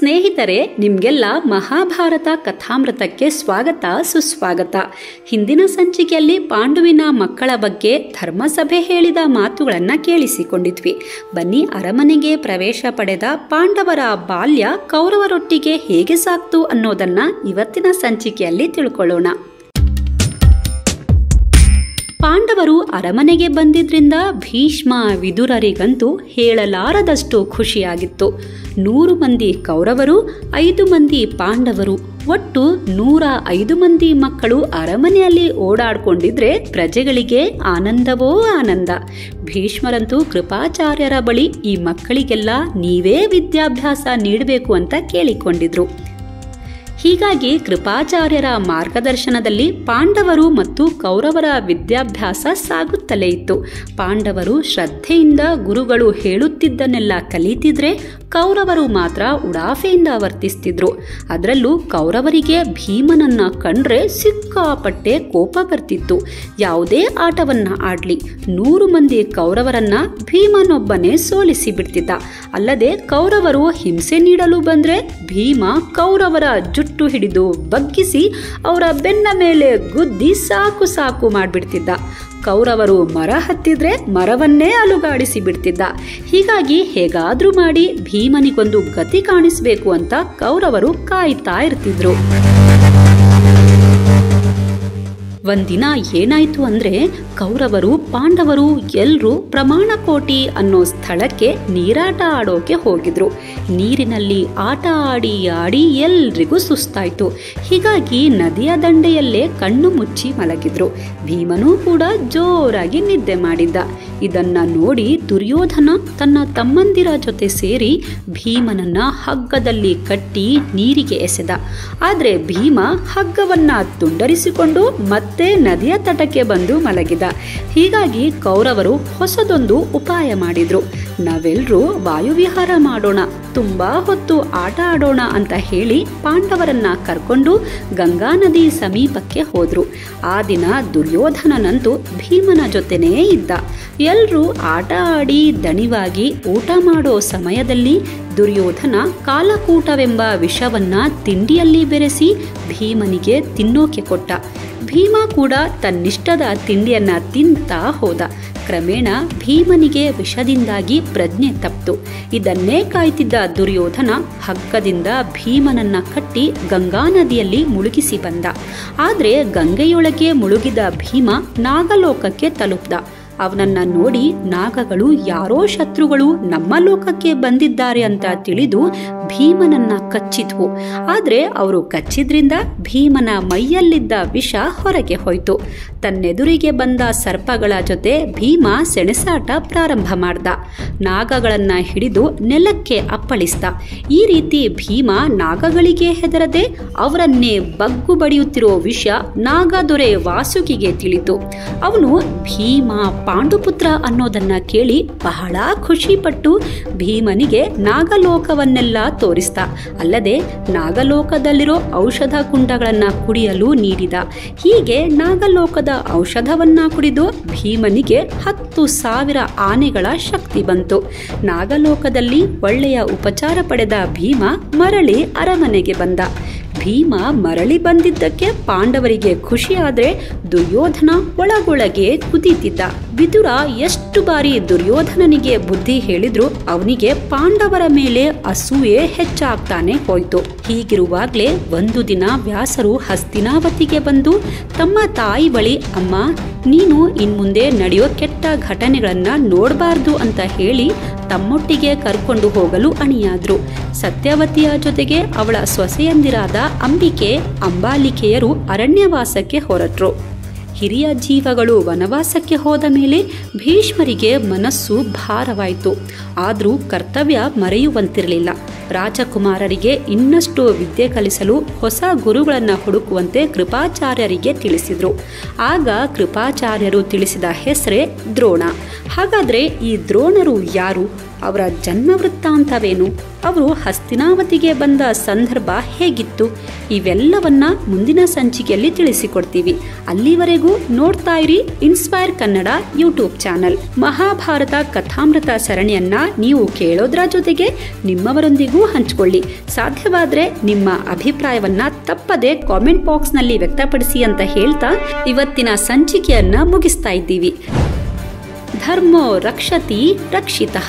ಸ್ನೇಹಿತರೆ, ನಿಮಗೆಲ್ಲ ಮಹಾಭಾರತ ಕಥಾಮೃತಕ್ಕೆ ಸ್ವಾಗತ ಸುಸ್ವಾಗತ. ಹಿಂದಿನ ಸಂಚಿಕೆಯಲ್ಲಿ ಪಾಂಡುವಿನ ಮಕ್ಕಳ ಬಗ್ಗೆ ಧರ್ಮಸಭೆ ಹೇಳಿದ ಮಾತುಗಳನ್ನು ಕೇಳಿಸಿಕೊಂಡಿದ್ವಿ. ಬನ್ನಿ, ಅರಮನೆಗೆ ಪ್ರವೇಶ ಪಡೆದ ಪಾಂಡವರ ಬಾಲ್ಯ ಕೌರವರೊಟ್ಟಿಗೆ ಹೇಗೆ ಸಾಕ್ತು ಅನ್ನೋದನ್ನ ಇವತ್ತಿನ ಸಂಚಿಕೆಯಲ್ಲಿ ತಿಳ್ಕೊಳ್ಳೋಣ. ಪಾಂಡವರು ಅರಮನೆಗೆ ಬಂದಿದ್ರಿಂದ ಭೀಷ್ಮ ವಿದುರರಿಗಂತೂ ಹೇಳಲಾರದಷ್ಟು ಖುಷಿಯಾಗಿತ್ತು. 100 ಮಂದಿ ಕೌರವರು, 5 ಮಂದಿ ಪಾಂಡವರು, ಒಟ್ಟು 105 ಮಂದಿ ಮಕ್ಕಳು ಅರಮನೆಯಲ್ಲಿ ಓಡಾಡ್ಕೊಂಡಿದ್ರೆ ಪ್ರಜೆಗಳಿಗೆ ಆನಂದವೋ ಆನಂದ. ಭೀಷ್ಮರಂತೂ ಕೃಪಾಚಾರ್ಯರ ಬಳಿ ಈ ಮಕ್ಕಳಿಗೆಲ್ಲ ನೀವೇ ವಿದ್ಯಾಭ್ಯಾಸ ನೀಡಬೇಕು ಅಂತ ಕೇಳಿಕೊಂಡಿದ್ರು. ಹೀಗಾಗಿ ಕೃಪಾಚಾರ್ಯರ ಮಾರ್ಗದರ್ಶನದಲ್ಲಿ ಪಾಂಡವರು ಮತ್ತು ಕೌರವರ ವಿದ್ಯಾಭ್ಯಾಸ ಸಾಗುತ್ತಲೇ ಇತ್ತು. ಪಾಂಡವರು ಶ್ರದ್ಧೆಯಿಂದ ಗುರುಗಳು ಹೇಳುತ್ತಿದ್ದನ್ನೆಲ್ಲ ಕಲಿತಿದ್ರೆ, ಕೌರವರು ಮಾತ್ರ ಉಡಾಫೆಯಿಂದ ವರ್ತಿಸ್ತಿದ್ರು. ಅದರಲ್ಲೂ ಕೌರವರಿಗೆ ಭೀಮನನ್ನ ಕಂಡ್ರೆ ಸಿಕ್ಕಾಪಟ್ಟೆ ಕೋಪ ಬರ್ತಿತ್ತು. ಯಾವುದೇ ಆಟವನ್ನ ಆಡ್ಲಿ 100 ಮಂದಿ ಕೌರವರನ್ನ ಭೀಮನೊಬ್ಬನೇ ಸೋಲಿಸಿ ಬಿಡ್ತಿದ್ದ. ಅಲ್ಲದೆ ಕೌರವರು ಹಿಂಸೆ ನೀಡಲು ಬಂದ್ರೆ ಭೀಮ ಕೌರವರ ಜುಟ್ಟು ಹಿಡಿದು ಬಗ್ಗಿಸಿ ಅವರ ಬೆನ್ನ ಮೇಲೆ ಗುದ್ದಿ ಸಾಕು ಸಾಕು ಮಾಡ್ಬಿಡ್ತಿದ್ದ. ಕೌರವರು ಮರ ಹತ್ತಿದ್ರೆ ಮರವನ್ನೇ ಅಲುಗಾಡಿಸಿ ಬಿಡ್ತಿದ್ದ. ಹೀಗಾಗಿ ಹೇಗಾದ್ರೂ ಮಾಡಿ ಭೀಮನಿಗೊಂದು ಗತಿ ಕಾಣಿಸ್ಬೇಕು ಅಂತ ಕೌರವರು ಕಾಯ್ತಾ ಇರ್ತಿದ್ರು. ಒಂದಿನ ಏನಾಯ್ತು ಅಂದ್ರೆ, ಕೌರವರು ಪಾಂಡವರು ಎಲ್ರೂ ಪ್ರಮಾಣಕೋಟಿ ಅನ್ನೋ ಸ್ಥಳಕ್ಕೆ ನೀರಾಟ ಆಡೋಕೆ ಹೋಗಿದ್ರು. ನೀರಿನಲ್ಲಿ ಆಟ ಆಡಿ ಆಡಿ ಎಲ್ರಿಗೂ ಸುಸ್ತಾಯ್ತು. ಹೀಗಾಗಿ ನದಿಯ ದಂಡೆಯಲ್ಲೇ ಕಣ್ಣು ಮುಚ್ಚಿ ಮಲಗಿದ್ರು. ಭೀಮನೂ ಕೂಡ ಜೋರಾಗಿ ನಿದ್ದೆ ಮಾಡಿದ್ದ. ಇದನ್ನ ನೋಡಿ ದುರ್ಯೋಧನ ತನ್ನ ತಮ್ಮಂದಿರ ಜೊತೆ ಸೇರಿ ಭೀಮನನ್ನ ಹಗ್ಗದಲ್ಲಿ ಕಟ್ಟಿ ನೀರಿಗೆ ಎಸೆದ. ಆದ್ರೆ ಭೀಮ ಹಗ್ಗವನ್ನ ತುಂಡರಿಸಿಕೊಂಡು ಮತ್ತೆ ನದಿಯ ತಟಕ್ಕೆ ಬಂದು ಮಲಗಿದ. ಹೀಗಾಗಿ ಕೌರವರು ಹೊಸದೊಂದು ಉಪಾಯ ಮಾಡಿದ್ರು. ನಾವೆಲ್ಲರೂ ವಾಯುವಿಹಾರ ಮಾಡೋಣ, ತುಂಬಾ ಹೊತ್ತು ಆಟ ಆಡೋಣ ಅಂತ ಹೇಳಿ ಪಾಂಡವರನ್ನ ಕರ್ಕೊಂಡು ಗಂಗಾ ನದಿ ಸಮೀಪಕ್ಕೆ ಹೋದ್ರು. ಆ ದಿನ ದುರ್ಯೋಧನನಂತೂ ಭೀಮನ ಜೊತೆನೇ ಇದ್ದ. ಎಲ್ರೂ ಆಟ ಆಡಿ ದಣಿವಾಗಿ ಊಟ ಮಾಡೋ ಸಮಯದಲ್ಲಿ ದುರ್ಯೋಧನ ಕಾಲಕೂಟವೆಂಬ ವಿಷವನ್ನ ತಿಂಡಿಯಲ್ಲಿ ಬೆರೆಸಿ ಭೀಮನಿಗೆ ತಿನ್ನೋಕೆ ಕೊಟ್ಟ. ಭೀಮ ಕೂಡ ತನ್ನಿಷ್ಟದ ತಿಂಡಿಯನ್ನ ತಿಂತಾ ಹೋದ. ಕ್ರಮೇಣ ಭೀಮನಿಗೆ ವಿಷದಿಂದಾಗಿ ಪ್ರಜ್ಞೆ ತಪ್ಪಿತು. ಇದನ್ನೇ ಕಾಯ್ತಿದ್ದ ದುರ್ಯೋಧನ ಹಗ್ಗದಿಂದ ಭೀಮನನ್ನ ಕಟ್ಟಿ ಗಂಗಾ ನದಿಯಲ್ಲಿ ಮುಳುಗಿಸಿ ಬಂದ. ಆದ್ರೆ ಗಂಗೆಯೊಳಗೆ ಮುಳುಗಿದ ಭೀಮ ನಾಗಲೋಕಕ್ಕೆ ತಲುಪ್ದ. ಅವನನ್ನ ನೋಡಿ ನಾಗಗಳು ಯಾರೋ ಶತ್ರುಗಳು ನಮ್ಮ ಲೋಕಕ್ಕೆ ಬಂದಿದ್ದಾರೆ ಅಂತ ತಿಳಿದು ಭೀಮನನ್ನ ಕಚ್ಚಿದ್ವು. ಆದ್ರೆ ಅವರು ಕಚ್ಚಿದ್ರಿಂದ ಭೀಮನ ಮೈಯಲ್ಲಿದ್ದ ವಿಷ ಹೊರಗೆ ಹೋಯ್ತು. ತನ್ನೆದುರಿಗೆ ಬಂದ ಸರ್ಪಗಳ ಜೊತೆ ಭೀಮ ಸೆಣಸಾಟ ಪ್ರಾರಂಭ ಮಾಡ್ದ. ನಾಗಗಳನ್ನ ಹಿಡಿದು ನೆಲಕ್ಕೆ ಅಪ್ಪಳಿಸ್ದ. ಈ ರೀತಿ ಭೀಮ ನಾಗಗಳಿಗೆ ಹೆದರದೆ ಅವರನ್ನೇ ಬಗ್ಗು ಬಡಿಯುತ್ತಿರೋ ವಿಷ ನಾಗದೊರೆ ವಾಸುಕಿಗೆ ತಿಳಿತು. ಅವನು ಭೀಮ ಪಾಂಡುಪುತ್ರ ಅನ್ನೋದನ್ನ ಕೇಳಿ ಬಹಳ ಖುಷಿಪಟ್ಟು ಭೀಮನಿಗೆ ನಾಗಲೋಕವನ್ನೆಲ್ಲ ತೋರಿಸ್ದ. ಅಲ್ಲದೆ ನಾಗಲೋಕದಲ್ಲಿರೋ ಔಷಧ ಕುಂಡಗಳನ್ನ ಕುಡಿಯಲು ನೀಡಿದ. ಹೀಗೆ ನಾಗಲೋಕದ ಔಷಧವನ್ನ ಕುಡಿದು ಭೀಮನಿಗೆ 10,000 ಆನೆಗಳ ಶಕ್ತಿ ಬಂತು. ನಾಗಲೋಕದಲ್ಲಿ ಒಳ್ಳೆಯ ಉಪಚಾರ ಪಡೆದ ಭೀಮ ಮರಳಿ ಅರಮನೆಗೆ ಬಂದ. ಭೀಮ ಮರಳಿ ಬಂದಿದ್ದಕ್ಕೆ ಪಾಂಡವರಿಗೆ ಖುಷಿಯಾದ್ರೆ ದುರ್ಯೋಧನ ಒಳಗೊಳಗೆ ಕುದೀತಿದ್ದ. ವಿದುರ ಎಷ್ಟು ಬಾರಿ ದುರ್ಯೋಧನನಿಗೆ ಬುದ್ಧಿ ಹೇಳಿದ್ರು ಅವನಿಗೆ ಪಾಂಡವರ ಮೇಲೆ ಅಸೂಯೆ ಹೆಚ್ಚಾಗ್ತಾನೆ ಹೋಯ್ತು. ಹೀಗಿರುವಾಗ್ಲೇ ಒಂದು ದಿನ ವ್ಯಾಸರು ಹಸ್ತಿನಾವತಿಗೆ ಬಂದು ತಮ್ಮ ತಾಯಿ ಬಳಿ, ಅಮ್ಮ, ನೀನು ಇನ್ಮುಂದೆ ನಡೆಯೋ ಕೆಟ್ಟ ಘಟನೆಗಳನ್ನ ನೋಡಬಾರ್ದು ಅಂತ ಹೇಳಿ ತಮ್ಮೊಟ್ಟಿಗೆ ಕರ್ಕೊಂಡು ಹೋಗಲು ಅಣಿಯಾದ್ರು. ಸತ್ಯವತಿಯ ಜೊತೆಗೆ ಅವಳ ಸೊಸೆಯಂದಿರಾದ ಅಂಬಿಕೆ, ಅಂಬಾಲಿಕೆಯರು ಅರಣ್ಯವಾಸಕ್ಕೆ ಹೊರಟ್ರು. ಹಿರಿಯ ಜೀವಗಳು ವನವಾಸಕ್ಕೆ ಹೋದ ಮೇಲೆ ಭೀಷ್ಮರಿಗೆ ಮನಸ್ಸು ಭಾರವಾಯಿತು. ಆದರೂ ಕರ್ತವ್ಯ ಮರೆಯುವಂತಿರಲಿಲ್ಲ. ರಾಜಕುಮಾರರಿಗೆ ಇನ್ನಷ್ಟು ವಿದ್ಯೆ ಕಲಿಸಲು ಹೊಸ ಗುರುಗಳನ್ನು ಹುಡುಕುವಂತೆ ಕೃಪಾಚಾರ್ಯರಿಗೆ ತಿಳಿಸಿದರು. ಆಗ ಕೃಪಾಚಾರ್ಯರು ತಿಳಿಸಿದ ಹೆಸರೇ ದ್ರೋಣ. ಹಾಗಾದರೆ ಈ ದ್ರೋಣರು ಯಾರು? ಅವರ ಜನ್ಮ ವೃತ್ತಾಂತವೇನು? ಅವರು ಹಸ್ತಿನಾವತಿಗೆ ಬಂದ ಸಂದರ್ಭ ಹೇಗಿತ್ತು? ಇವೆಲ್ಲವನ್ನ ಮುಂದಿನ ಸಂಚಿಕೆಯಲ್ಲಿ ತಿಳಿಸಿಕೊಡ್ತೀವಿ. ಅಲ್ಲಿವರೆಗೂ ನೋಡ್ತಾ ಇರಿ inspire Kannada YouTube channel. Mahabharata Kathamrita ಸರಣಿಯನ್ನ ನೀವು ಕೇಳೋದ್ರ ಜೊತೆಗೆ ನಿಮ್ಮವರೊಂದಿಗೂ ನೀವು ಹಂಚಿಕೊಳ್ಳಿ. ಸಾಧ್ಯವಾದರೆ ನಿಮ್ಮ ಅಭಿಪ್ರಾಯವನ್ನ ತಪ್ಪದೆ ಕಾಮೆಂಟ್ ಬಾಕ್ಸ್ನಲ್ಲಿ ವ್ಯಕ್ತಪಡಿಸಿ ಅಂತ ಹೇಳ್ತಾ ಇವತ್ತಿನ ಸಂಚಿಕೆಯನ್ನ ಮುಗಿಸ್ತಾ ಇದ್ದೀವಿ. ಧರ್ಮೋ ರಕ್ಷತಿ ರಕ್ಷಿತಃ.